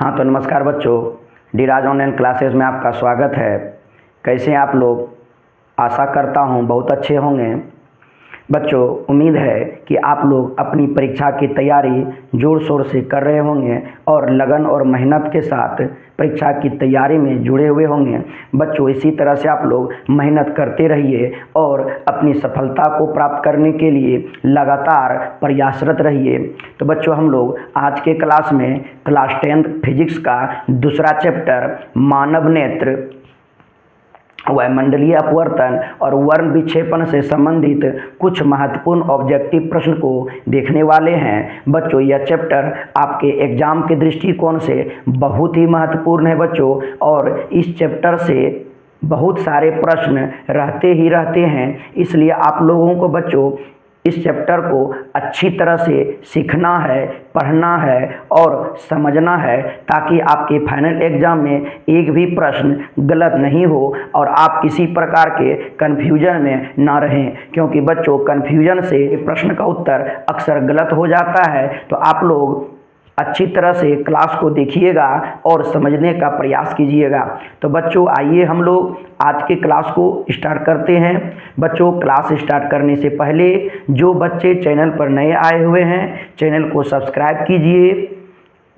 हाँ तो नमस्कार बच्चों, डी राज ऑनलाइन क्लासेस में आपका स्वागत है। कैसे हैं आप लोग? आशा करता हूँ बहुत अच्छे होंगे। बच्चों, उम्मीद है कि आप लोग अपनी परीक्षा की तैयारी ज़ोर शोर से कर रहे होंगे और लगन और मेहनत के साथ परीक्षा की तैयारी में जुड़े हुए होंगे। बच्चों, इसी तरह से आप लोग मेहनत करते रहिए और अपनी सफलता को प्राप्त करने के लिए लगातार प्रयासरत रहिए। तो बच्चों, हम लोग आज के क्लास में क्लास 10 फिजिक्स का दूसरा चैप्टर मानव नेत्र, वायुमंडलीय अपवर्तन और वर्ण विक्षेपण से संबंधित कुछ महत्वपूर्ण ऑब्जेक्टिव प्रश्न को देखने वाले हैं। बच्चों, यह चैप्टर आपके एग्जाम के दृष्टिकोण से बहुत ही महत्वपूर्ण है बच्चों, और इस चैप्टर से बहुत सारे प्रश्न रहते हैं। इसलिए आप लोगों को बच्चों इस चैप्टर को अच्छी तरह से सीखना है, पढ़ना है और समझना है, ताकि आपके फाइनल एग्जाम में एक भी प्रश्न गलत नहीं हो और आप किसी प्रकार के कन्फ्यूजन में ना रहें। क्योंकि बच्चों, कन्फ्यूजन से प्रश्न का उत्तर अक्सर गलत हो जाता है। तो आप लोग अच्छी तरह से क्लास को देखिएगा और समझने का प्रयास कीजिएगा। तो बच्चों, आइए हम लोग आज के क्लास को स्टार्ट करते हैं। बच्चों, क्लास स्टार्ट करने से पहले जो बच्चे चैनल पर नए आए हुए हैं, चैनल को सब्सक्राइब कीजिए,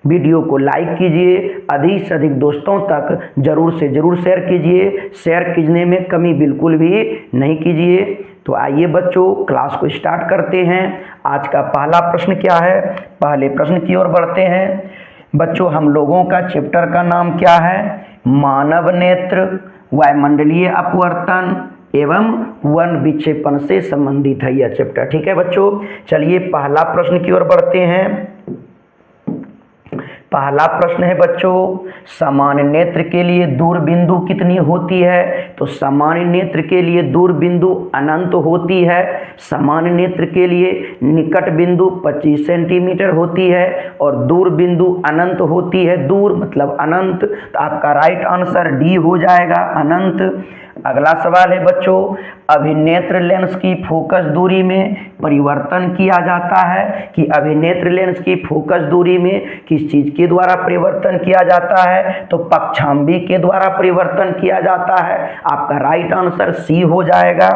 वीडियो को लाइक कीजिए, अधिक से अधिक दोस्तों तक ज़रूर से ज़रूर शेयर कीजिए। शेयर कीजने में कमी बिल्कुल भी नहीं कीजिए। तो आइए बच्चों, क्लास को स्टार्ट करते हैं। आज का पहला प्रश्न क्या है? पहले प्रश्न की ओर बढ़ते हैं। बच्चों, हम लोगों का चैप्टर का नाम क्या है? मानव नेत्र, वायुमंडलीय अपवर्तन एवं वर्ण विक्षेपण से संबंधित है यह चैप्टर। ठीक है बच्चों, चलिए पहला प्रश्न की ओर बढ़ते हैं। पहला प्रश्न है बच्चों, सामान्य नेत्र के लिए दूर बिंदु कितनी होती है? तो सामान्य नेत्र के लिए दूर बिंदु अनंत होती है। सामान्य नेत्र के लिए निकट बिंदु 25 सेंटीमीटर होती है और दूर बिंदु अनंत होती है। दूर मतलब अनंत। तो आपका राइट आंसर डी हो जाएगा, अनंत। अगला सवाल है बच्चों, अभिनेत्र लेंस की फोकस दूरी में परिवर्तन किया जाता है कि अभिनेत्र लेंस की फोकस दूरी में किस चीज के द्वारा परिवर्तन किया जाता है? तो पक्षांबी के द्वारा परिवर्तन किया जाता है। आपका राइट आंसर सी हो जाएगा।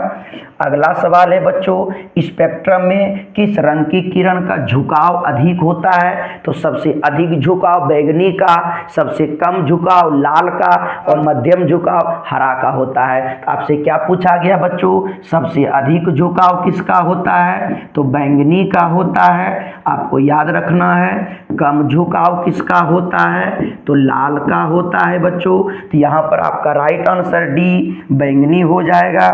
अगला सवाल है बच्चों, स्पेक्ट्रम में किस रंग की किरण का झुकाव अधिक होता है? तो सबसे अधिक झुकाव बैंगनी का, सबसे कम झुकाव लाल का और मध्यम झुकाव हरा का होता है। आपसे क्या पूछा गया बच्चों? सबसे अधिक झुकाव किसका होता है? तो बैंगनी का होता है। आपको याद रखना है। कम झुकाव किसका होता है? तो लाल का होता है बच्चों। तो यहाँ पर आपका राइट आंसर डी बैंगनी हो जाएगा।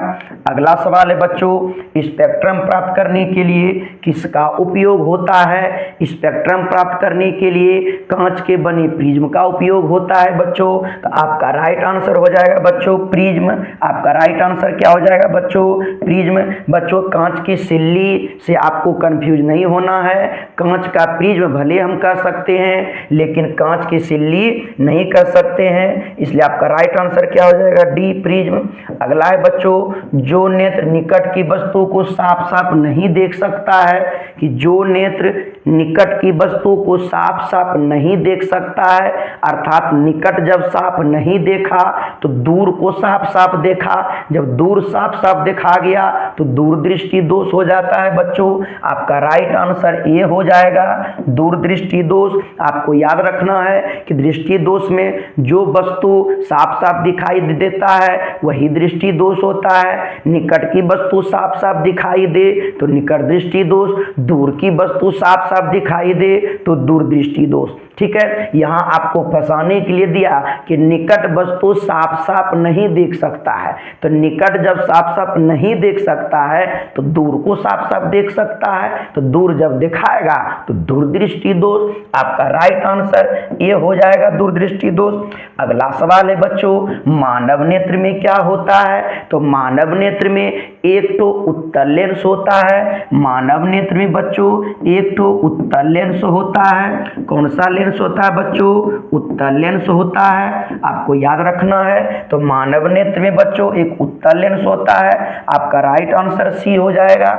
अगला सवाल है बच्चों, स्पेक्ट्रम प्राप्त करने के लिए किसका उपयोग होता है? स्पेक्ट्रम प्राप्त करने के लिए कांच के बने प्रिज्म का उपयोग होता है बच्चों। तो आपका राइट आंसर हो जाएगा बच्चों प्रिज्म। आपका राइट आंसर क्या हो जाएगा बच्चों? प्रिज्म। बच्चों, कांच की सिल्ली से आपको कंफ्यूज नहीं होना है। कांच का प्रिज्म भले हम कर सकते हैं, लेकिन कांच की सिल्ली नहीं कर सकते हैं। इसलिए आपका राइट आंसर क्या हो जाएगा? D prism. अगला है बच्चों, जो नेत्र निकट की वस्तु को साफ साफ नहीं देख सकता है, कि जो नेत्र निकट की वस्तु को साफ साफ नहीं देख सकता है, अर्थात निकट जब साफ नहीं देखा तो दूर को साफ साफ देखा। जब दूर साफ साफ देखा गया तो दूरदृष्टि दोष हो जाता है बच्चों। आपका राइट आंसर ए हो जाएगा, दूरदृष्टि दोष। आपको याद रखना है कि दृष्टि दोष में जो वस्तु साफ साफ दिखाई देता है वही दृष्टि दोष होता है। निकट की वस्तु साफ साफ दिखाई दे तो निकट दृष्टि दोष, दूर की वस्तु साफ साफ दिखाई दे तो दूरदृष्टि दोष। ठीक है, यहाँ आपको फंसाने के लिए दिया कि निकट वस्तु साफ साफ नहीं देख सकता है। तो निकट जब साफ साफ नहीं देख सकता है तो दूर को साफ साफ देख सकता है। तो दूर जब दिखाएगा तो दूरदृष्टि दोष। आपका राइट आंसर ये हो जाएगा, दूरदृष्टि दोष। अगला सवाल है बच्चों, मानव नेत्र में क्या होता है? तो मानव नेत्र में एक तो उत्तल लेंस होता है मानव नेत्र में बच्चों, एक तो उत्तल लेंस होता है। कौन सा लेंस होता है बच्चों? उत्तल लेंस होता है, आपको याद रखना है। तो मानव नेत्र में बच्चों एक उत्तल लेंस होता है, आपका राइट आंसर सी हो जाएगा।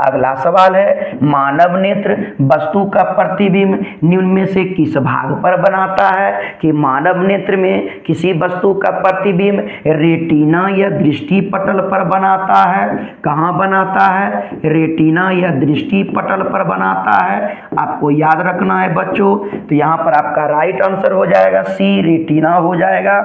अगला सवाल है, मानव नेत्र वस्तु का प्रतिबिंब निम्न में से किस भाग पर बनाता है? कि मानव नेत्र में किसी वस्तु का प्रतिबिंब रेटिना या दृष्टि पटल पर बनाता है। कहाँ बनाता है? रेटिना या दृष्टि पटल पर बनाता है, आपको याद रखना है बच्चों। तो यहाँ पर आपका राइट आंसर हो जाएगा सी, रेटिना हो जाएगा।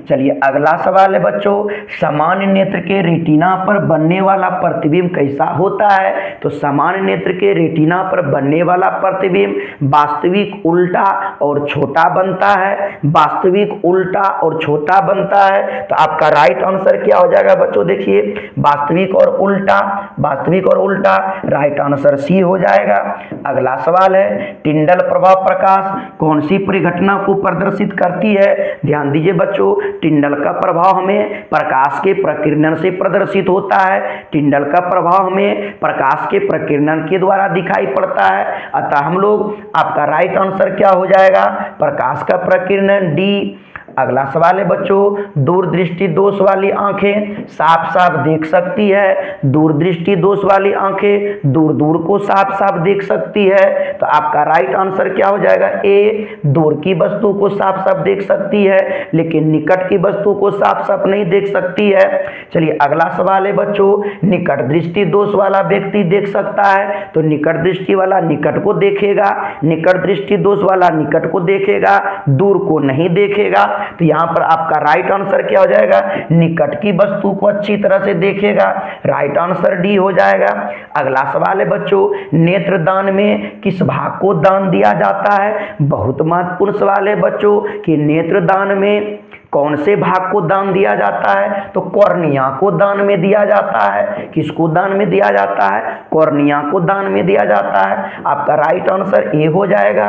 चलिए अगला सवाल है बच्चों, सामान्य नेत्र के रेटिना पर बनने वाला प्रतिबिंब कैसा होता है? तो सामान्य नेत्र के रेटिना पर बनने वाला प्रतिबिंब वास्तविक उल्टा और छोटा बनता है, वास्तविक उल्टा और छोटा बनता है। तो आपका राइट आंसर क्या हो जाएगा बच्चों? देखिए वास्तविक और उल्टा, वास्तविक और उल्टा, राइट आंसर सी हो जाएगा। अगला सवाल है, टिंडल प्रभाव प्रकाश कौन सी परिघटना को प्रदर्शित करती है? ध्यान दीजिए बच्चों, टिंडल का प्रभाव हमें प्रकाश के प्रकीर्णन से प्रदर्शित होता है। टिंडल का प्रभाव हमें प्रकाश के प्रकीर्णन के द्वारा दिखाई पड़ता है। अतः हम लोग, आपका राइट आंसर क्या हो जाएगा? प्रकाश का प्रकीर्णन, डी। अगला सवाल है बच्चों, दूरदृष्टि दोष वाली आंखें साफ साफ देख सकती है। दूरदृष्टि दोष वाली आंखें दूर दूर को साफ साफ देख सकती है। तो आपका राइट आंसर क्या हो जाएगा? ए, दूर की वस्तु को साफ साफ देख सकती है लेकिन निकट की वस्तु को साफ साफ नहीं देख सकती है। चलिए अगला सवाल है बच्चों, निकट दृष्टि दोष वाला व्यक्ति देख सकता है। तो निकट दृष्टि वाला निकट को देखेगा, निकट दृष्टि दोष वाला निकट को देखेगा, दूर को नहीं देखेगा। तो यहां पर आपका राइट आंसर क्या हो जाएगा? निकट की वस्तु को अच्छी तरह से देखेगा, राइट आंसर डी हो जाएगा। अगला सवाल है बच्चों, नेत्र दान में किस भाग को दान दिया जाता है? बहुत महत्वपूर्ण सवाल है बच्चों कि नेत्र दान में कौन से भाग को दान दिया जाता है? तो कॉर्निया को दान में दिया जाता है। किसको दान में दिया जाता है? कॉर्निया को दान में दिया जाता है, आपका राइट आंसर ए हो जाएगा।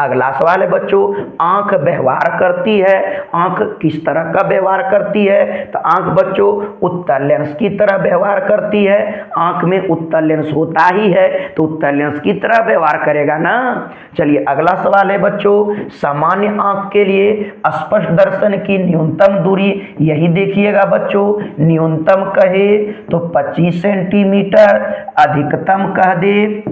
अगला सवाल है बच्चों, आंख व्यवहार करती है, आंख किस तरह का व्यवहार करती है? तो आंख बच्चों उत्तल लेंस की तरह व्यवहार करती है। आंख में उत्तल लेंस होता ही है तो उत्तल लेंस की तरह व्यवहार करेगा ना। चलिए अगला सवाल है बच्चों, सामान्य आंख के लिए स्पष्ट दर्शन की न्यूनतम दूरी, यही देखिएगा बच्चों, न्यूनतम कहे तो 25 सेंटीमीटर, अधिकतम कह दे,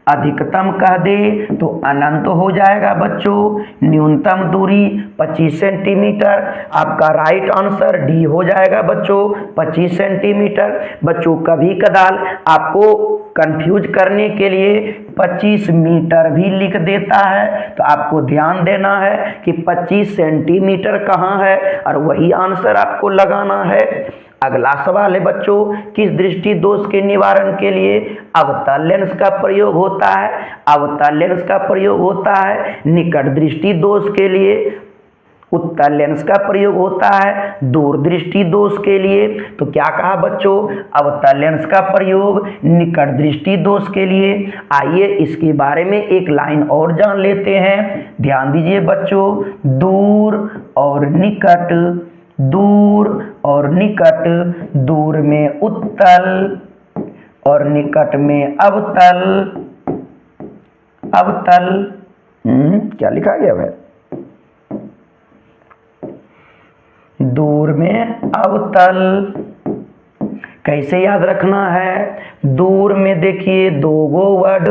अधिकतम कह दे तो अनंत हो जाएगा बच्चों। न्यूनतम दूरी 25 सेंटीमीटर, आपका राइट आंसर डी हो जाएगा बच्चों, 25 सेंटीमीटर। बच्चों कभी कदाल आपको कंफ्यूज करने के लिए 25 मीटर भी लिख देता है, तो आपको ध्यान देना है कि 25 सेंटीमीटर कहाँ है और वही आंसर आपको लगाना है। अगला सवाल है बच्चों, किस दृष्टि दोष के निवारण के लिए अवतल लेंस का प्रयोग होता है? अवतल लेंस का प्रयोग होता है निकट दृष्टि दोष के लिए, उत्तल लेंस का प्रयोग होता है दूर दृष्टि दोष के लिए। तो क्या कहा बच्चों? अवतल लेंस का प्रयोग निकट दृष्टि दोष के लिए। आइए इसके बारे में एक लाइन और जान लेते हैं, ध्यान दीजिए बच्चों, दूर और निकट, दूर और निकट, दूर में उत्तल और निकट में अवतल, अवतल क्या लिखा गया है? दूर में अवतल। कैसे याद रखना है? दूर में देखिए 2 गो वर्ड,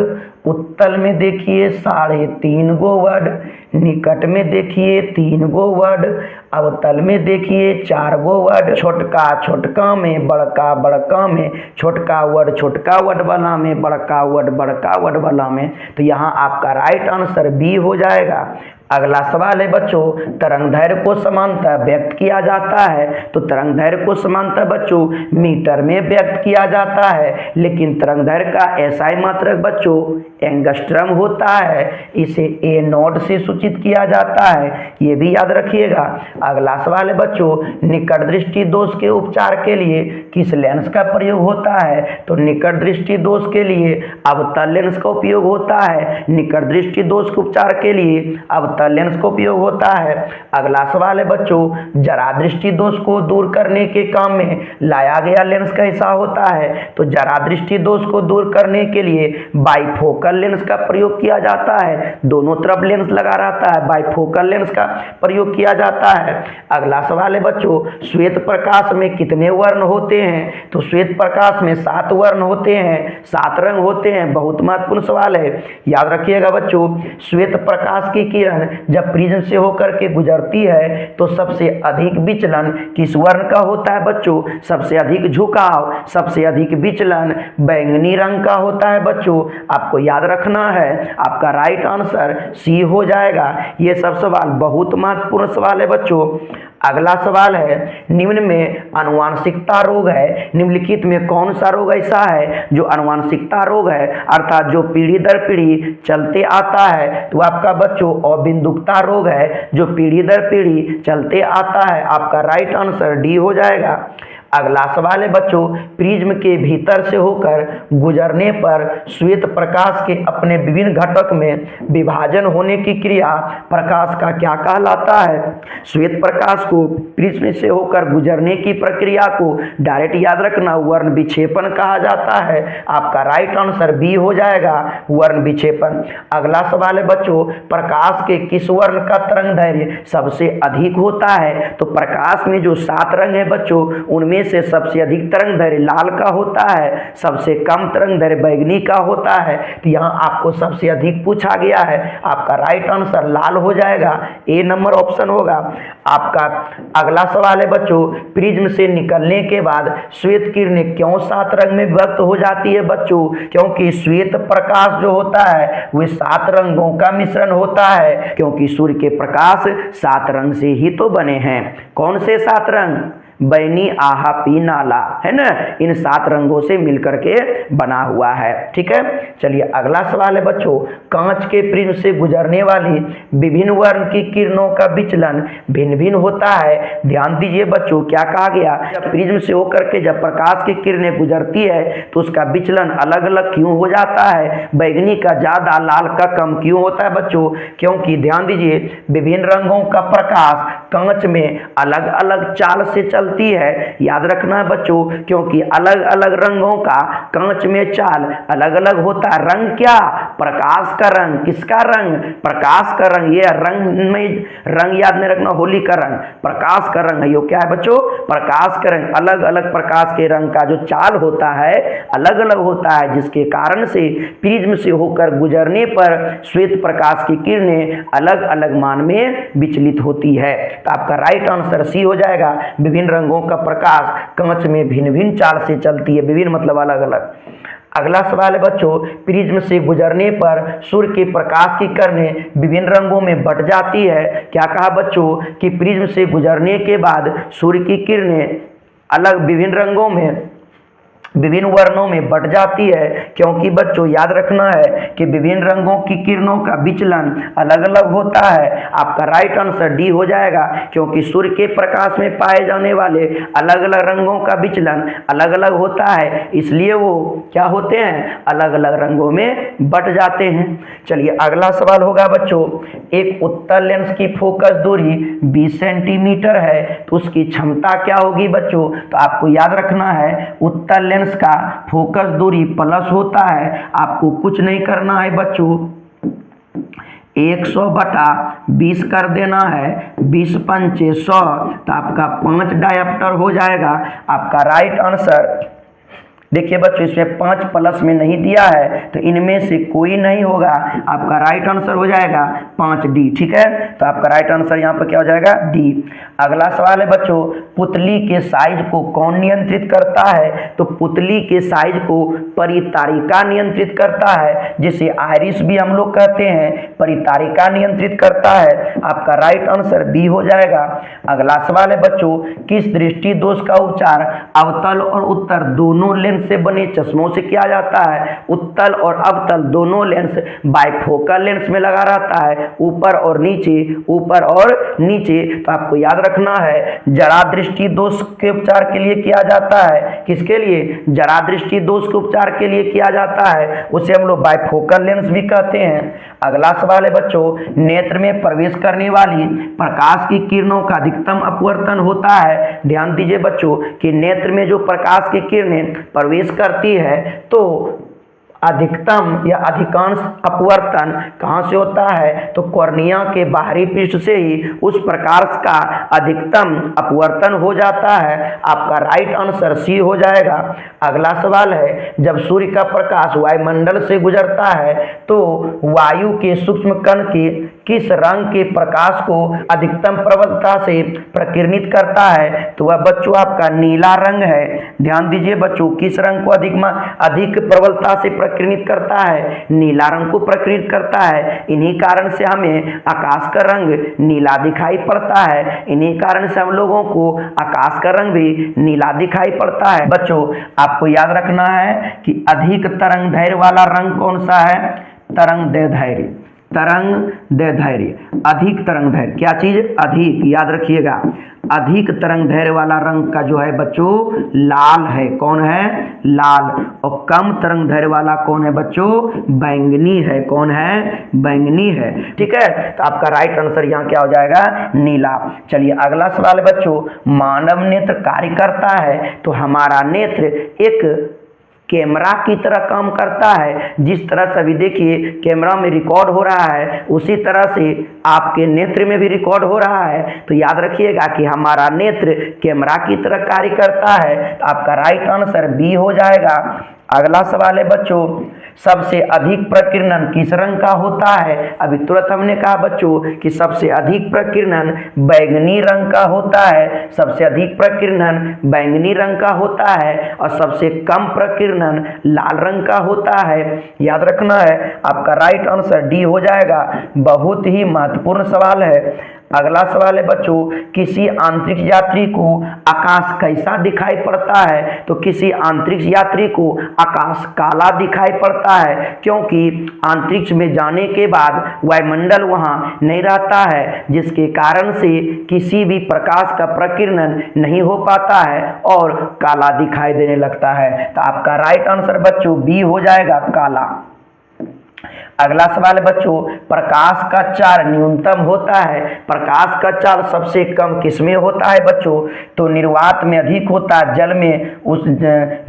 उत्तल में देखिए 3.5 गो वर्ड, निकट में देखिए 3 गो वर्ड, अवतल में देखिए 4 गो वर्ड। छोटका छोटका में, बड़का बड़का में, छोटका वर्ड वाला में, बड़का वर्ड वाला में। तो यहाँ आपका राइट आंसर बी हो जाएगा। अगला सवाल है बच्चों, तरंगदैर्घ्य को समांतर व्यक्त किया जाता है। तो तरंगदैर्घ्य को समांतर बच्चों मीटर में व्यक्त किया जाता है, लेकिन तरंगदैर्घ्य का एसआई मात्रक बच्चों एंगस्ट्रम होता है, इसे ए नॉट से सूचित किया जाता है, ये भी याद रखिएगा। अगला सवाल है बच्चों, निकट दृष्टि दोष के उपचार के लिए किस लेंस का प्रयोग होता है? तो निकट दृष्टि दोष के लिए अवतल लेंस का उपयोग होता है। निकट दृष्टि दोष के उपचार के लिए अवतल लेंस का उपयोग होता है। अगला सवाल है बच्चों, जरा दृष्टि दोष को दूर करने के काम में लाया गया लेंस कैसा होता है? तो जरा दृष्टि दोष को दूर करने के लिए बाइफोकल लेंस का प्रयोग किया जाता है। दोनों तरफ लेंस लगा रहता है, बाइफोकल लेंस का प्रयोग किया जाता है। अगला सवाल है बच्चों, श्वेत प्रकाश में कितने वर्ण होते हैं? तो श्वेत प्रकाश में 7 वर्ण होते हैं, 7 रंग होते हैं। बहुत महत्वपूर्ण सवाल है, याद रखिएगा बच्चों। श्वेत प्रकाश की किरण जब प्रिज्म से होकर के गुजरती है तो सबसे अधिक विचलन किस वर्ण का होता है बच्चों? सबसे अधिक झुकाव, सबसे अधिक विचलन बैंगनी रंग का होता है बच्चों। आपको याद रखना है, आपका राइट आंसर सी हो जाएगा। ये सब सवाल बहुत महत्वपूर्ण सवाल है बच्चों। अगला सवाल है, निम्न में आनुवांशिकता रोग है, निम्नलिखित में कौन सा रोग ऐसा है जो आनुवांशिकता रोग है, अर्थात जो पीढ़ी दर पीढ़ी चलते आता है? तो आपका बच्चों अबिंदुकता रोग है, जो पीढ़ी दर पीढ़ी चलते आता है। आपका राइट आंसर डी हो जाएगा। अगला सवाल है बच्चों, प्रिज्म के भीतर से होकर गुजरने पर श्वेत प्रकाश के अपने विभिन्न घटक में विभाजन होने की क्रिया प्रकाश का क्या कहलाता है? श्वेत प्रकाश को प्रिज्म से होकर गुजरने की प्रक्रिया को डायरेक्ट याद रखना वर्ण विक्षेपण कहा जाता है। आपका राइट आंसर बी हो जाएगा, वर्ण विक्षेपण। अगला सवाल है बच्चों, प्रकाश के किस वर्ण का तरंग दैर्घ्य सबसे अधिक होता है? तो प्रकाश में जो 7 रंग है बच्चों, उनमें से सबसे अधिक तरंग दैर्घ्य लाल का होता है, सबसे कम तरंग दैर्घ्य बैंगनी का होता है। तो यहाँ आपको सबसे अधिक पूछा गया है, आपका राइट आंसर लाल हो जाएगा, ए नंबर ऑप्शन होगा आपका। अगला सवाल है बच्चों, प्रिज्म से निकलने के बाद श्वेत किरणें क्यों 7 रंग में विभक्त हो जाती है बच्चों? क्योंकि श्वेत प्रकाश जो होता है वह 7 रंगों का मिश्रण होता है, क्योंकि सूर्य के प्रकाश 7 रंग से ही तो बने हैं। कौन से 7 रंग? बैनी, आहा, पी, नाला, है ना, इन 7 रंगों से मिलकर के बना हुआ है। ठीक है, चलिए अगला सवाल है बच्चों, कांच के प्रिज्म से गुजरने वाली विभिन्न वर्ण की किरणों का विचलन भिन्न भिन्न होता है। ध्यान दीजिए बच्चों, क्या कहा गया? जब प्रिज्म से होकर के जब प्रकाश की किरणें गुजरती है तो उसका विचलन अलग अलग क्यों हो जाता है? बैंगनी का ज्यादा, लाल का कम क्यों होता है बच्चों? क्योंकि ध्यान दीजिए, विभिन्न रंगों का प्रकाश कांच में अलग अलग चाल से चलती है। याद रखना है बच्चों, क्योंकि अलग अलग रंगों का कांच में चाल अलग अलग होता है। रंग क्या? प्रकाश का रंग। किसका रंग? प्रकाश का रंग। ये रंग में रंग याद नहीं रखना, होली का रंग, प्रकाश का रंग है। ये क्या है बच्चों? प्रकाश का रंग। अलग अलग प्रकाश के रंग का जो चाल होता है अलग अलग होता है, जिसके कारण से प्रिज्म से होकर गुजरने पर श्वेत प्रकाश की किरणें अलग अलग मान में विचलित होती है। तो आपका राइट आंसर सी हो जाएगा। विभिन्न रंगों का प्रकाश कांच में भिन्न भिन्न चाल से चलती है। विभिन्न मतलब अलग अलग। अगला सवाल है बच्चों, प्रिज्म से गुजरने पर सूर्य के प्रकाश की किरणें विभिन्न रंगों में बट जाती है। क्या कहा बच्चों? कि प्रिज्म से गुजरने के बाद सूर्य की किरणें अलग विभिन्न रंगों में, विभिन्न वर्णों में बट जाती है, क्योंकि बच्चों याद रखना है कि विभिन्न रंगों की किरणों का विचलन अलग अलग होता है। आपका राइट आंसर डी हो जाएगा, क्योंकि सूर्य के प्रकाश में पाए जाने वाले अलग अलग रंगों का विचलन अलग अलग होता है, इसलिए वो क्या होते हैं? अलग अलग रंगों में बट जाते हैं। चलिए अगला सवाल होगा बच्चों, एक उत्तल लेंस की फोकस दूरी 20 सेंटीमीटर है तो उसकी क्षमता क्या होगी बच्चों? तो आपको याद रखना है, उत्तल लेंस का फोकस दूरी प्लस होता है। आपको कुछ नहीं करना है बच्चों, 100/20 कर देना है, 20 पंचे 100, तो आपका 5 डायप्टर हो जाएगा। आपका राइट आंसर देखिए बच्चों, इसमें 5 प्लस में नहीं दिया है तो इनमें से कोई नहीं होगा। आपका राइट आंसर हो जाएगा 5D। ठीक है, तो आपका राइट आंसर यहाँ पर क्या हो जाएगा? डी। अगला सवाल है बच्चों, पुतली के साइज को कौन नियंत्रित करता है? तो पुतली के साइज को परितारिका नियंत्रित करता है, जिसे आयरिस भी हम लोग कहते हैं, परितारिका नियंत्रित करता है। आपका राइट आंसर बी हो जाएगा। अगला सवाल है बच्चों, किस दृष्टि दोष का उपचार अवतल और उत्तर दोनों लेंस से बने चश्मों से किया जाता है? उत्तल और अवतल दोनों लेंस बाइफोकल लेंस में लगा रहता है, ऊपर और नीचे, ऊपर और नीचे। तो आपको याद रखना है, जरा दृष्टि दोष के उपचार के लिए किया जाता है। किसके लिए? जरा दृष्टि दोष के उपचार के लिए किया जाता है, उसे हम लोग बाइफोकल लेंस भी कहते हैं। अगला सवाल है बच्चों, नेत्र में प्रवेश करने वाली प्रकाश की किरणों का अधिकतम अपवर्तन होता है। ध्यान दीजिए बच्चों कि नेत्र में जो प्रकाश की किरणें प्रवेश करती है तो अधिकतम या अधिकांश अपवर्तन कहाँ से होता है? तो कॉर्निया के बाहरी पृष्ठ से ही उस प्रकाश का अधिकतम अपवर्तन हो जाता है। आपका राइट आंसर सी हो जाएगा। अगला सवाल है, जब सूर्य का प्रकाश वायुमंडल से गुजरता है तो वायु के सूक्ष्म कण के किस रंग के प्रकाश को अधिकतम प्रबलता से प्रकीर्णित करता है? तो वह बच्चों आपका नीला रंग है। ध्यान दीजिए बच्चों, किस रंग को अधिक प्रबलता से प्रकीर्णित करता है? नीला रंग को प्रकीर्णित करता है। इन्हीं कारण से हमें आकाश का रंग नीला दिखाई पड़ता है। इन्हीं कारण से हम लोगों को आकाश का रंग भी नीला दिखाई पड़ता है। बच्चों आपको याद रखना है कि अधिक तरंग दैर्घ्य वाला रंग कौन सा है? तरंग दैर्घ्य, तरंग दैर्घ्य, अधिक तरंग दैर्घ्य। क्या चीज? अधिक, याद रखिएगा। अधिक तरंग दैर्घ्य वाला रंग का जो है बच्चों लाल है। कौन है? लाल। और कम तरंग दैर्घ्य वाला कौन है बच्चों? बैंगनी है। कौन है? बैंगनी है। ठीक है, तो आपका राइट आंसर यहाँ क्या हो जाएगा? नीला। चलिए अगला सवाल है बच्चों, मानव नेत्र कार्य करता है तो हमारा नेत्र एक कैमरा की तरह काम करता है। जिस तरह से अभी देखिए कैमरा में रिकॉर्ड हो रहा है, उसी तरह से आपके नेत्र में भी रिकॉर्ड हो रहा है। तो याद रखिएगा कि हमारा नेत्र कैमरा की तरह कार्य करता है। तो आपका राइट आंसर बी हो जाएगा। अगला सवाल है बच्चों, सबसे अधिक प्रकीर्णन किस रंग का होता है? अभी तुरंत हमने कहा बच्चों कि सबसे अधिक प्रकीर्णन बैंगनी रंग का होता है। सबसे अधिक प्रकीर्णन बैंगनी रंग का होता है और सबसे कम प्रकीर्णन लाल रंग का होता है। याद रखना है, आपका राइट आंसर डी हो जाएगा। बहुत ही महत्वपूर्ण सवाल है। अगला सवाल है बच्चों, किसी अंतरिक्ष यात्री को आकाश कैसा दिखाई पड़ता है? तो किसी अंतरिक्ष यात्री को आकाश काला दिखाई पड़ता है, क्योंकि अंतरिक्ष में जाने के बाद वायुमंडल वहां नहीं रहता है, जिसके कारण से किसी भी प्रकाश का प्रकीर्णन नहीं हो पाता है और काला दिखाई देने लगता है। तो आपका राइट आंसर बच्चों बी हो जाएगा, काला। अगला सवाल है बच्चों, प्रकाश का चार्ज न्यूनतम होता है। प्रकाश का चार्ज सबसे कम किसमें होता है बच्चों? तो निर्वात में अधिक होता है, जल में उस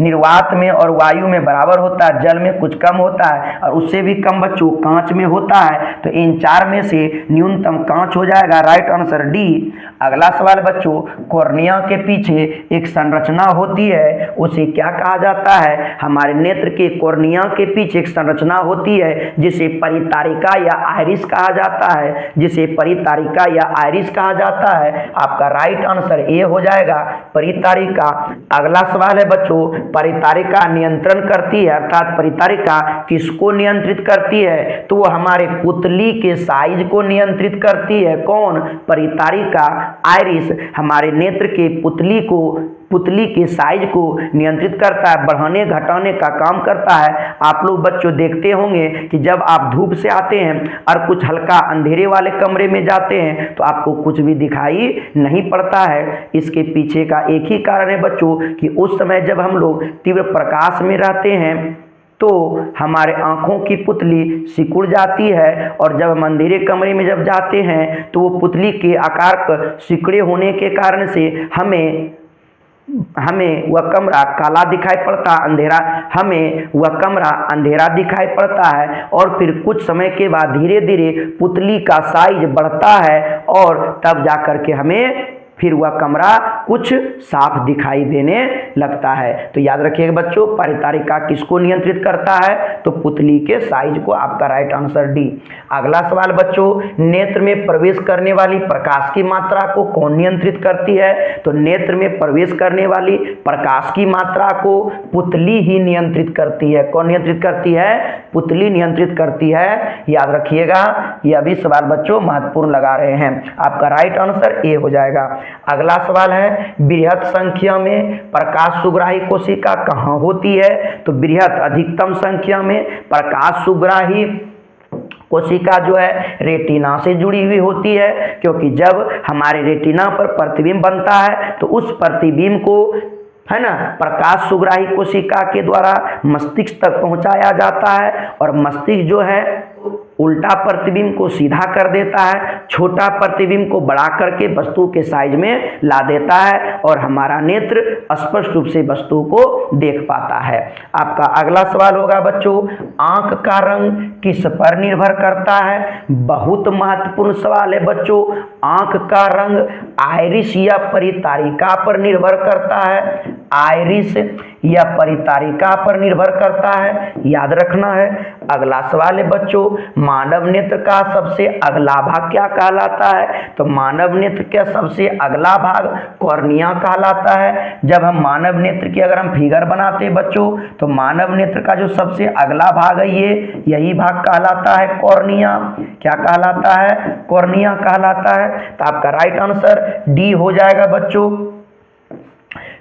निर्वात में और वायु में बराबर होता है, जल में कुछ कम होता है और उससे भी कम बच्चों कांच में होता है। तो इन चार में से न्यूनतम कांच हो जाएगा, राइट आंसर डी। अगला सवाल बच्चों, कॉर्निया के पीछे एक संरचना होती है, उसे क्या कहा जाता है? हमारे नेत्र के कॉर्निया के पीछे एक संरचना होती है जिसे परितारिका या आइरिस कहा जाता है, जिसे परितारिका या आइरिस कहा जाता है। आपका राइट आंसर ए हो जाएगा, परितारिका। अगला सवाल है बच्चों, परितारिका नियंत्रण करती है, अर्थात परितारिका किसको नियंत्रित करती है? तो वो हमारे पुतली के साइज को नियंत्रित करती है। कौन? परितारिका। आइरिस हमारे नेत्र के पुतली के साइज को नियंत्रित करता है, बढ़ाने घटाने का काम करता है। आप लोग बच्चों देखते होंगे कि जब आप धूप से आते हैं और कुछ हल्का अंधेरे वाले कमरे में जाते हैं तो आपको कुछ भी दिखाई नहीं पड़ता है। इसके पीछे का एक ही कारण है बच्चों कि उस समय जब हम लोग तीव्र प्रकाश में रहते हैं तो हमारे आँखों की पुतली सिकुड़ जाती है और जब हम अंधेरे कमरे में जब जाते हैं तो वो पुतली के आकार का सिकुड़े होने के कारण से हमें वह कमरा काला दिखाई पड़ता, हमें वह कमरा अंधेरा दिखाई पड़ता है। और फिर कुछ समय के बाद धीरे धीरे पुतली का साइज बढ़ता है और तब जाकर के हमें फिर वह कमरा कुछ साफ दिखाई देने लगता है। तो याद रखिएगा बच्चों, परितारिका किसको नियंत्रित करता है? तो पुतली के साइज को। आपका राइट आंसर डी। अगला सवाल बच्चों, नेत्र में प्रवेश करने वाली प्रकाश की मात्रा को कौन नियंत्रित करती है? तो नेत्र में प्रवेश करने वाली प्रकाश की मात्रा को पुतली ही नियंत्रित करती है। कौन नियंत्रित करती है? पुतली नियंत्रित करती है। याद रखिएगा, यह भी सवाल बच्चों महत्वपूर्ण लगा रहे हैं। आपका राइट आंसर ए हो जाएगा। अगला सवाल है, बृहत संख्या में प्रकाश सुग्राही कोशिका कहाँ होती है? तो बृहत अधिकतम संख्या में प्रकाश सुग्राही कोशिका जो है रेटिना से जुड़ी हुई होती है, क्योंकि जब हमारे रेटिना पर प्रतिबिंब बनता है तो उस प्रतिबिंब को है ना प्रकाश सुग्राही कोशिका के द्वारा मस्तिष्क तक पहुंचाया जाता है, और मस्तिष्क जो है उल्टा प्रतिबिंब को सीधा कर देता है, छोटा प्रतिबिंब को बड़ा करके वस्तु के साइज में ला देता है, और हमारा नेत्र स्पष्ट रूप से वस्तु को देख पाता है। आपका अगला सवाल होगा बच्चों, आंख का रंग किस पर निर्भर करता है? बहुत महत्वपूर्ण सवाल है बच्चों। आंख का रंग आइरिस या परितारिका पर निर्भर करता है, आइरिस या परितारिका पर निर्भर करता है, याद रखना है। अगला सवाल है बच्चों, मानव नेत्र का सबसे अगला भाग क्या कहलाता है? तो मानव नेत्र का सबसे अगला भाग कॉर्निया कहलाता है। जब हम मानव नेत्र की अगर हम फिगर बनाते हैं बच्चों, तो मानव नेत्र का जो सबसे अगला भाग है यही भाग कहलाता है कॉर्निया। क्या कहलाता है? कॉर्निया कहलाता है। तो आपका राइट आंसर डी हो जाएगा बच्चों।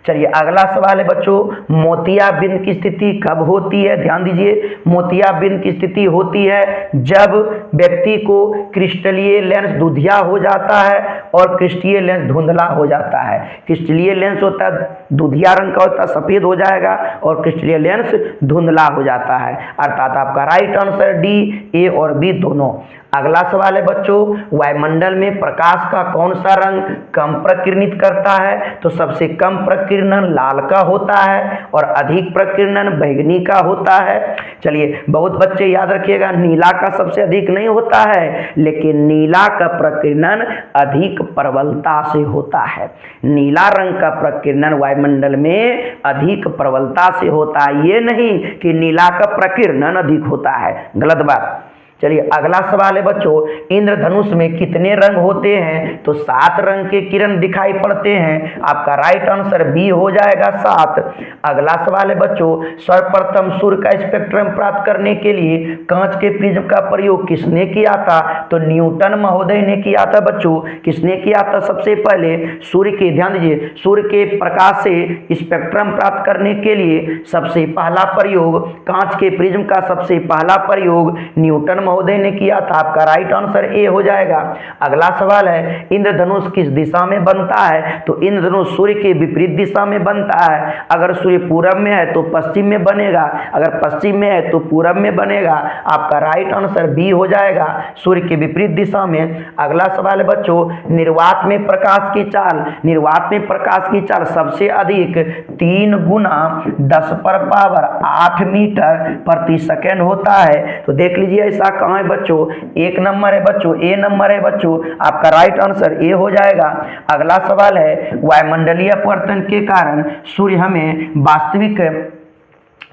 चलिए अगला सवाल है बच्चों, मोतियाबिंद की स्थिति कब होती है? ध्यान दीजिए, मोतियाबिंद की स्थिति होती है जब व्यक्ति को क्रिस्टलीय लेंस दुधिया हो जाता है और क्रिस्टलीय लेंस धुंधला हो जाता है। क्रिस्टलीय लेंस होता है दुधिया रंग का होता है, सफेद हो जाएगा, और क्रिस्टलीय लेंस धुंधला हो जाता है। अर्थात आपका राइट आंसर डी, ए और बी दोनों। अगला सवाल है बच्चों, वायुमंडल में प्रकाश का कौन सा रंग कम प्रकीर्णित करता है? तो सबसे कम प्रकीर्णन लाल का होता है और अधिक प्रकीर्णन बैंगनी का होता है। चलिए बहुत बच्चे याद रखिएगा, नीला का सबसे अधिक नहीं होता है, लेकिन नीला का प्रकीर्णन अधिक प्रबलता से होता है। नीला रंग का प्रकीर्णन वायुमंडल में अधिक प्रबलता से होता है, ये नहीं कि नीला का प्रकीर्णन अधिक होता है, गलत बात। चलिए अगला सवाल है बच्चों, इंद्रधनुष में कितने रंग होते हैं? तो 7 रंग के किरण दिखाई पड़ते हैं। आपका राइट आंसर बी हो जाएगा 7। अगला सवाल है बच्चों, सर्वप्रथम सूर्य का स्पेक्ट्रम प्राप्त करने के लिए कांच के प्रिज्म का प्रयोग किसने किया था? तो न्यूटन महोदय ने किया था बच्चों। किसने किया था? सबसे पहले सूर्य के, ध्यान दीजिए, सूर्य के प्रकाश से स्पेक्ट्रम प्राप्त करने के लिए सबसे पहला प्रयोग, कांच के प्रिज्म का सबसे पहला प्रयोग न्यूटन महोदय ने किया था। आपका राइट आंसर ए हो जाएगा। अगला सवाल है, इंद्रधनुष किस दिशा में बनता है? तो इंद्रधनुष सूर्य के विपरीत दिशा में बनता है। अगर सूर्य पूरब में है तो पश्चिम में बनेगा, अगर पश्चिम में है तो पूरब में बनेगा। आपका राइट आंसर बी हो जाएगा, सूर्य के विपरीत दिशा में। अगला सवाल है बच्चों, निर्वात में प्रकाश की चाल, निर्वात में प्रकाश की चाल सबसे अधिक 3 गुना 10⁻8 मीटर प्रति सेकेंड होता है। तो देख लीजिए ऐसा कहाँ है बच्चों? 1 नंबर है बच्चों, ए नंबर है बच्चों। आपका राइट आंसर ए हो जाएगा। अगला सवाल है, वायुमंडलीय अपवर्तन के कारण सूर्य हमें वास्तविक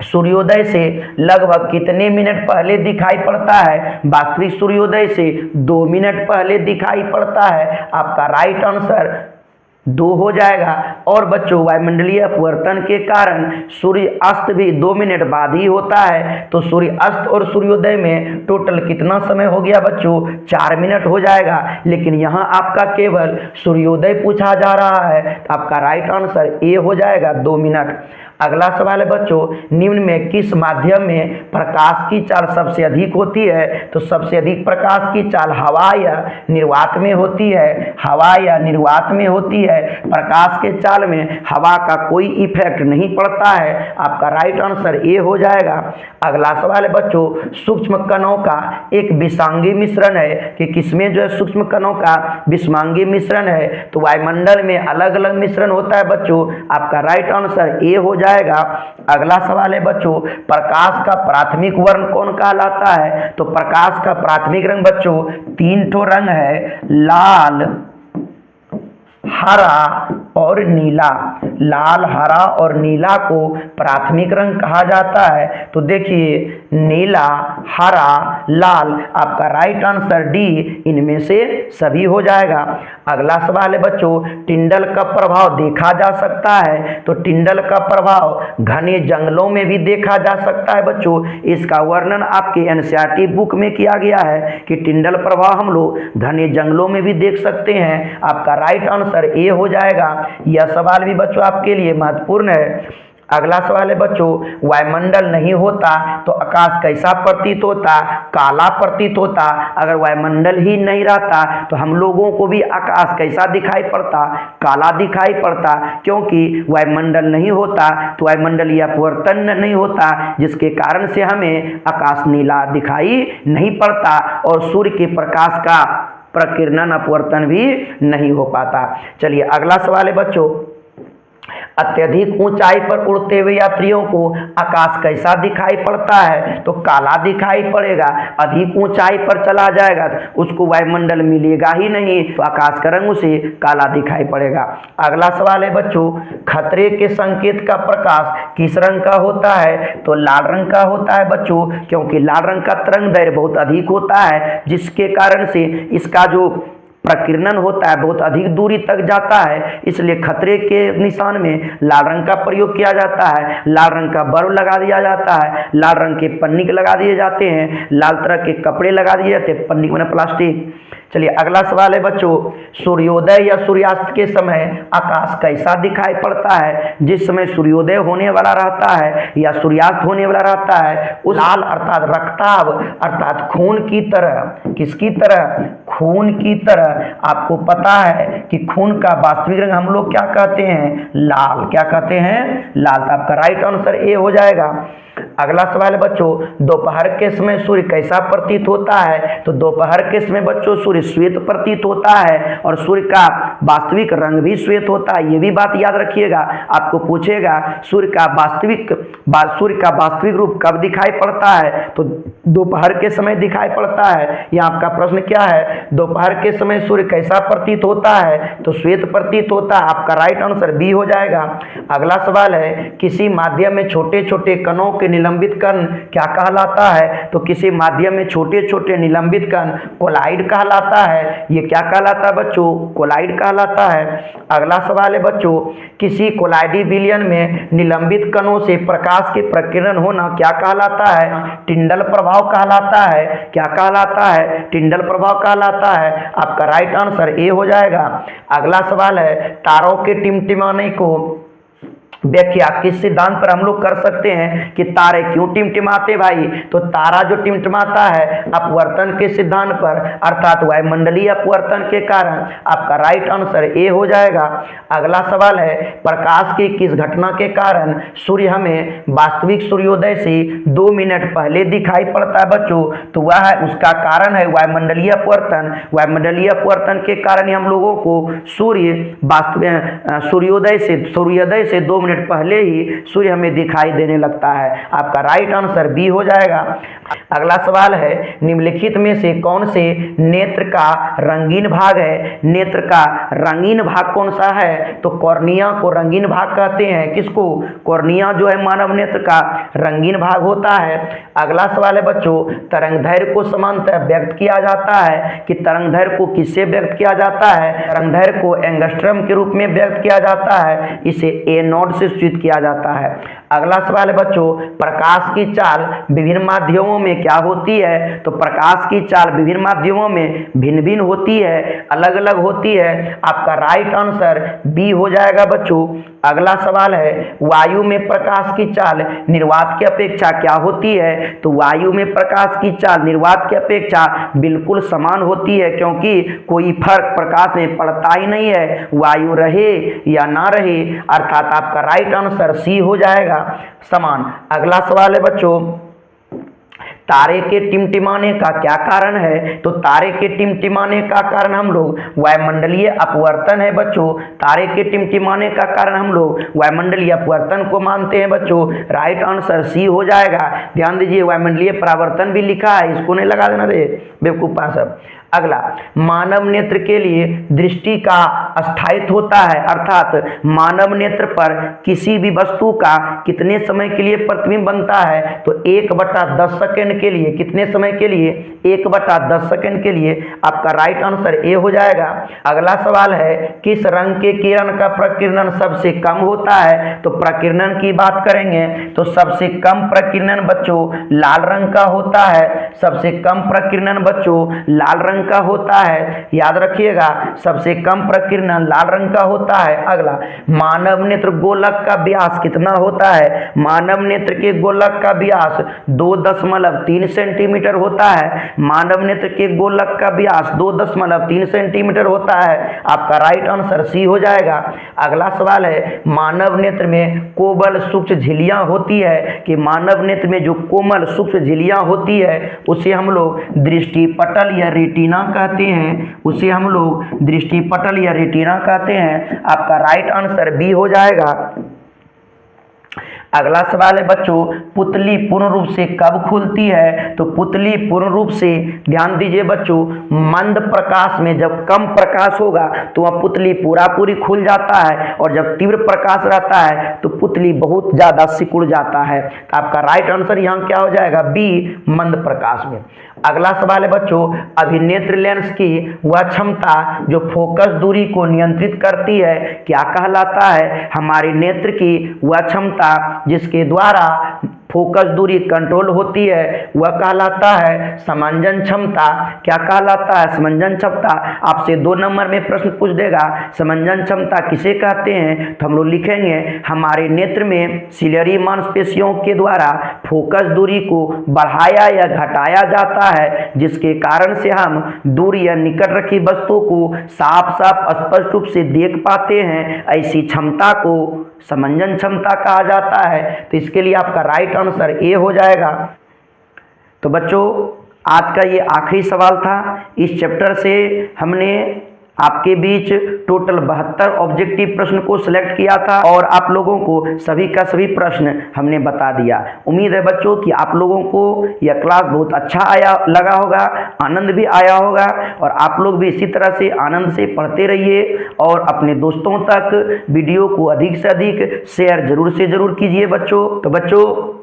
सूर्योदय से लगभग कितने मिनट पहले दिखाई पड़ता है? वास्तविक सूर्योदय से 2 मिनट पहले दिखाई पड़ता है। आपका राइट आंसर 2 हो जाएगा। और बच्चों वायुमंडलीय अपवर्तन के कारण सूर्य अस्त भी 2 मिनट बाद ही होता है। तो सूर्य अस्त और सूर्योदय में टोटल कितना समय हो गया बच्चों? 4 मिनट हो जाएगा। लेकिन यहाँ आपका केवल सूर्योदय पूछा जा रहा है, तो आपका राइट आंसर ए हो जाएगा 2 मिनट। अगला सवाल है बच्चों, निम्न में किस माध्यम में प्रकाश की चाल सबसे अधिक होती है? तो सबसे अधिक प्रकाश की चाल हवा या निर्वात में होती है, हवा या निर्वात में होती है। प्रकाश के चाल में हवा का कोई इफेक्ट नहीं पड़ता है। आपका राइट आंसर ए हो जाएगा। अगला सवाल है बच्चों, सूक्ष्म कणों का एक विषांगी मिश्रण है कि किसमें जो है सूक्ष्म कणों का विषांगी मिश्रण है? तो वायुमंडल में अलग अलग मिश्रण होता है बच्चों। आपका राइट आंसर ए हो जाएगा। अगला सवाल है बच्चों, प्रकाश का प्राथमिक वर्ण कौन कहलाता है? तो प्रकाश का प्राथमिक रंग बच्चों 3 ठो रंग है, लाल, हरा और नीला। लाल, हरा और नीला को प्राथमिक रंग कहा जाता है। तो देखिए नीला, हरा, लाल, आपका राइट आंसर डी इनमें से सभी हो जाएगा। अगला सवाल है बच्चों, टिंडल का प्रभाव देखा जा सकता है? तो टिंडल का प्रभाव घने जंगलों में भी देखा जा सकता है बच्चों। इसका वर्णन आपके एनसीईआरटी बुक में किया गया है कि टिंडल प्रभाव हम लोग घने जंगलों में भी देख सकते हैं। आपका राइट आंसर ए हो जाएगा। यह सवाल भी बच्चों आपके लिए महत्वपूर्ण है। अगला सवाल है बच्चों, वायुमंडल नहीं होता तो आकाश कैसा प्रतीत होता? काला प्रतीत होता। अगर वायुमंडल ही नहीं रहता तो हम लोगों को भी आकाश कैसा दिखाई पड़ता? काला दिखाई पड़ता, क्योंकि वायुमंडल नहीं होता तो वायुमंडलीय अपवर्तन नहीं होता, जिसके कारण से हमें आकाश नीला दिखाई नहीं पड़ता और सूर्य के प्रकाश का प्रकीर्णन अपवर्तन भी नहीं हो पाता। चलिए अगला सवाल है बच्चों, अत्यधिक ऊंचाई पर उड़ते हुए यात्रियों को आकाश कैसा दिखाई पड़ता है? तो काला दिखाई पड़ेगा। अधिक ऊंचाई पर चला जाएगा तो उसको वायुमंडल मिलेगा ही नहीं, तो आकाश का रंग उसे काला दिखाई पड़ेगा। अगला सवाल है बच्चों, खतरे के संकेत का प्रकाश किस रंग का होता है? तो लाल रंग का होता है बच्चों, क्योंकि लाल रंग का तरंग दैर्घ्य बहुत अधिक होता है, जिसके कारण से इसका जो प्रकीर्णन होता है बहुत अधिक दूरी तक जाता है, इसलिए खतरे के निशान में लाल रंग का प्रयोग किया जाता है। लाल रंग का बल्ब लगा दिया जाता है, लाल रंग के पन्नी लगा दिए जाते हैं, लाल तरह के कपड़े लगा दिए जाते हैं, पन्नी मैंने प्लास्टिक। चलिए अगला सवाल है बच्चों, सूर्योदय या सूर्यास्त के समय आकाश कैसा दिखाई पड़ता है? जिस समय सूर्योदय होने वाला रहता है या सूर्यास्त होने वाला रहता है, उस लाल अर्थात रक्ताभ अर्थात खून की तरह, किसकी तरह? खून की तरह। आपको पता है कि खून का वास्तविक रंग हम लोग क्या कहते हैं? लाल। क्या कहते हैं? लाल। तो आपका राइट आंसर ए हो जाएगा। अगला सवाल है बच्चों, दोपहर के समय सूर्य कैसा प्रतीत होता है? तो दोपहर के समय बच्चों सूर्य श्वेत प्रतीत होता है और सूर्य का वास्तविक रंग भी श्वेत होता है। ये भी बात याद रखिएगा, आपको पूछेगा सूर्य का वास्तविक रूप कब दिखाई पड़ता है? तो दोपहर के समय दिखाई पड़ता है। यह आपका प्रश्न क्या है? दोपहर के समय सूर्य कैसा प्रतीत होता है? तो श्वेत प्रतीत होता है। आपका राइट आंसर बी हो जाएगा। अगला सवाल है, किसी माध्यम में छोटे छोटे कणों के निलंबित कण क्या कहलाता है? तो किसी माध्यम में छोटे छोटे निलंबित कण कोलाइड कहलाता है। ये क्या कहलाता है बच्चों? कोलाइड कहलाता है। अगला सवाल है बच्चों, किसी कोलाइडी विलयन में निलंबित कणों से प्रकाश के प्रकीर्णन होना क्या कहलाता है? टिंडल प्रभाव कहलाता है। क्या कहलाता है? टिंडल प्रभाव कहलाता है। आपका राइट आंसर ए हो जाएगा। अगला सवाल है, तारों के टिमटिमाने को व्याख्या किस सिद्धांत पर हम लोग कर सकते हैं कि तारे क्यों टिमटिमाते भाई? तो तारा जो टिमटिमाता है अपवर्तन के सिद्धांत पर, अर्थात वायुमंडलीय अपवर्तन के कारण। आपका राइट आंसर ए हो जाएगा। अगला सवाल है, प्रकाश की किस घटना के कारण सूर्य हमें वास्तविक सूर्योदय से 2 मिनट पहले दिखाई पड़ता है बच्चों? तो वह है, उसका कारण है वायुमंडलीय अपवर्तन। वायुमंडलीय अपवर्तन के कारण हम लोगों को सूर्योदय से 2 मिनट पहले ही सूर्य हमें दिखाई देने लगता है। आपका राइट आंसर बी हो जाएगा। अगला सवाल है, निम्नलिखित में से कौन से नेत्र का रंगीन भाग है? नेत्र का रंगीन भाग कौन सा है? तो कॉर्निया को रंगीन भाग कहते हैं। किसको? कॉर्निया जो है मानव नेत्र का रंगीन भाग होता है। अगला सवाल है बच्चों, तरंगदैर्घ्य को समानतः व्यक्त किया जाता है कि तरंगदैर्घ्य को किससे व्यक्त किया जाता है? तरंगदैर्घ्य को एंगस्ट्रम के रूप में व्यक्त किया जाता है। इसे ए नॉट से सूचित किया जाता है। अगला सवाल है बच्चों, प्रकाश की चाल विभिन्न माध्यमों में क्या होती है? तो प्रकाश की चाल विभिन्न माध्यमों में भिन्न भिन्न होती है, अलग अलग होती है। आपका राइट आंसर बी हो जाएगा बच्चों। अगला सवाल है, वायु में प्रकाश की चाल निर्वात की अपेक्षा क्या होती है? तो वायु में प्रकाश की चाल निर्वात की अपेक्षा बिल्कुल समान होती है, क्योंकि कोई फर्क प्रकाश में पड़ता ही नहीं है, वायु रहे या ना रहे। अर्थात आपका राइट आंसर सी हो जाएगा, समान। अगला सवाल है बच्चों, तारे के टिमटिमाने का क्या कारण है? तो तारे के टिमटिमाने का कारण हम लोग वायुमंडलीय अपवर्तन है बच्चों। तारे के टिमटिमाने का कारण हम लोग वायुमंडलीय अपवर्तन को मानते हैं बच्चों। राइट आंसर सी हो जाएगा। ध्यान दीजिए, वायुमंडलीय परावर्तन भी लिखा है, इसको नहीं लगा देना रे बेवकूफा सब। अगला, मानव नेत्र के लिए दृष्टि का अस्थायित्व होता है, अर्थात मानव नेत्र पर किसी भी वस्तु का कितने समय के लिए प्रतिबिंब बनता है? तो 1/10 सेकंड के लिए। कितने समय के लिए? 1/10 सेकंड के लिए। आपका राइट आंसर ए हो जाएगा। अगला सवाल है, किस रंग के किरण का प्रकीर्णन सबसे कम होता है? तो प्रकीर्णन की बात करेंगे तो सबसे कम प्रकीर्णन बच्चों लाल रंग का होता है। सबसे कम प्रकीर्णन बच्चों लाल रंग रंग का होता है, याद रखिएगा। सबसे कम प्रकीर्णन लाल रंग का होता है। अगला, मानव नेत्र गोलक का व्यास कितना होता है? मानव नेत्र के गोलक का व्यास 2.3 सेंटीमीटर होता है। मानव नेत्र के गोलक का व्यास 2.3 सेंटीमीटर होता है। आपका राइट आंसर सी हो जाएगा। अगला सवाल है, मानव नेत्र में कोमल सूक्ष्म झिल्लियां होती है कि मानव नेत्र में जो कोमल सूक्ष्म झिल्लियां होती है उसे हम लोग दृष्टिपटल या रेटिना कहते हैं। उसे हम लोग दृष्टिपटल या रेटिना कहते हैं। आपका राइट आंसर बी हो जाएगा। अगला सवाल है बच्चों, पुतली पूर्ण रूप से कब खुलती है? तो पुतली पूर्ण रूप से, ध्यान दीजिए बच्चों, मंद प्रकाश में, जब कम प्रकाश होगा तो वह पुतली पूरी खुल जाता है, और जब तीव्र प्रकाश रहता है तो पुतली बहुत ज्यादा सिकुड़ जाता है। तो आपका राइट आंसर यहाँ क्या हो जाएगा? बी, मंद प्रकाश में। अगला सवाल है बच्चों, अभिनेत्र लेंस की वह क्षमता जो फोकस दूरी को नियंत्रित करती है क्या कहलाता है? हमारे नेत्र की वह क्षमता जिसके द्वारा फोकस दूरी कंट्रोल होती है वह कहलाता है समंजन क्षमता। क्या कहलाता है? समंजन क्षमता। आपसे 2 नंबर में प्रश्न पूछ देगा, समंजन क्षमता किसे कहते हैं? तो हम लोग लिखेंगे, हमारे नेत्र में सिलियरी मांसपेशियों के द्वारा फोकस दूरी को बढ़ाया या घटाया जाता है, जिसके कारण से हम दूर या निकट रखी वस्तुओं को साफ स्पष्ट रूप से देख पाते हैं। ऐसी क्षमता को समंजन क्षमता कहा जाता है। तो इसके लिए आपका राइट आंसर ए हो जाएगा। तो बच्चों, आज का ये आखिरी सवाल था। इस चैप्टर से हमने आपके बीच टोटल 72 ऑब्जेक्टिव प्रश्न को सिलेक्ट किया था, और आप लोगों को सभी का सभी प्रश्न हमने बता दिया। उम्मीद है बच्चों कि आप लोगों को यह क्लास बहुत अच्छा लगा होगा, आनंद भी आया होगा, और आप लोग भी इसी तरह से आनंद से पढ़ते रहिए और अपने दोस्तों तक वीडियो को अधिक से अधिक शेयर जरूर से जरूर कीजिए बच्चों। तो बच्चों,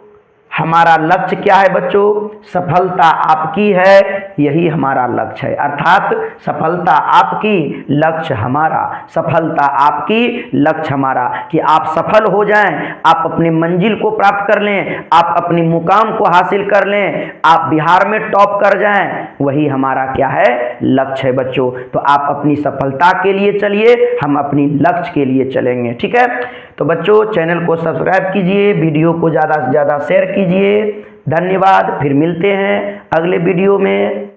हमारा लक्ष्य क्या है बच्चों? सफलता आपकी है, यही हमारा लक्ष्य है। अर्थात सफलता आपकी, लक्ष्य हमारा। सफलता आपकी, लक्ष्य हमारा, कि आप सफल हो जाएं, आप अपनी मंजिल को प्राप्त कर लें, आप अपनी मुकाम को हासिल कर लें, आप बिहार में टॉप कर जाएं, वही हमारा क्या है? लक्ष्य है बच्चों। तो आप अपनी सफलता के लिए चलिए, हम अपनी लक्ष्य के लिए चलेंगे। ठीक है? तो बच्चों, चैनल को सब्सक्राइब कीजिए, वीडियो को ज़्यादा से ज़्यादा शेयर कीजिए। धन्यवाद। फिर मिलते हैं अगले वीडियो में।